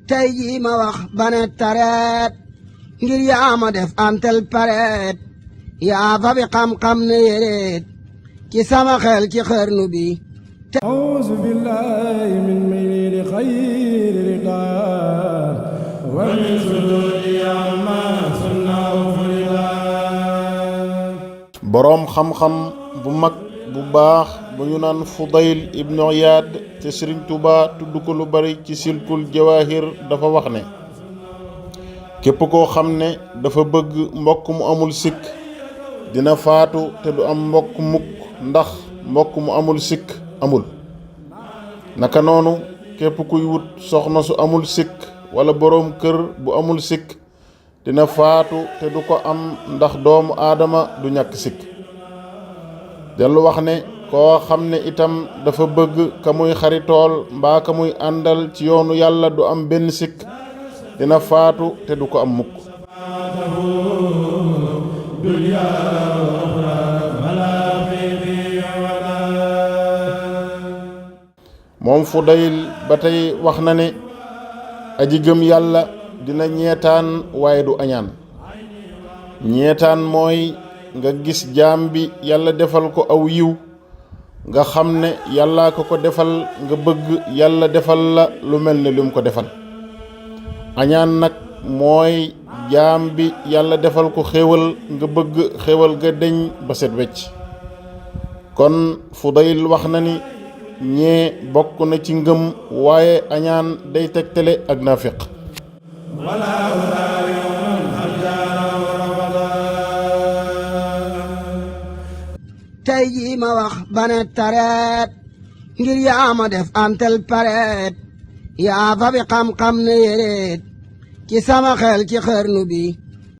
tey jii ma wax bane tareet ngir yaa ma def antel pareet yaa fa bi xam-xam ne yéreet ci sama xel ci xarnu bi. أعوذ بالله من ميل خير رضا ومن سرور عما صنع فردا. boroom xam-xam bu mag bu baax bu ñu naan Fudayl ibnu Iyaad te Sëriñ Tuubaa tudd ko lu bari ci silkul jawaahir dafa wax ne képp koo xam ne dafa bëgg mbokk mu amul sikk dina faatu te du am mbokk mukk ndax mbokk mu amul sikk amul. naka noonu képp kuy wut soxna su amul sikk wala boroom kër bu amul sikk dina faatu te du ko am ndax doomu aadama du ñàkk sikk. dellu wax ne koo xam ne itam dafa bëgg ka muy xaritool mbaa ka muy àndal ci yoonu yàlla du am benn sikk dina faatu te du ko am mukk. moom Fudayl ba tey wax na ne aji gëm yàlla dina ñeetaan waaye du añaan. ñeetaan mooy nga gis jaam bi yàlla defal ko aw yiw nga xam ne yàllaa ko defal nga bëgg yàlla defal la lu mel ne lim ko defal. añaan nag mooy jaam bi yàlla defal ko xéewal nga bëgg xéewal ga deñ ba set wecc. kon Fudayl wax na ni ñee bokk na ci ngëm waaye añaan day tegtale ak naafiq. tey jii ma wax bane tareet ngir yaa ma def antel pareet yaa fa bi xam-xam ne yéreet ci sama xel ci xarnu bi.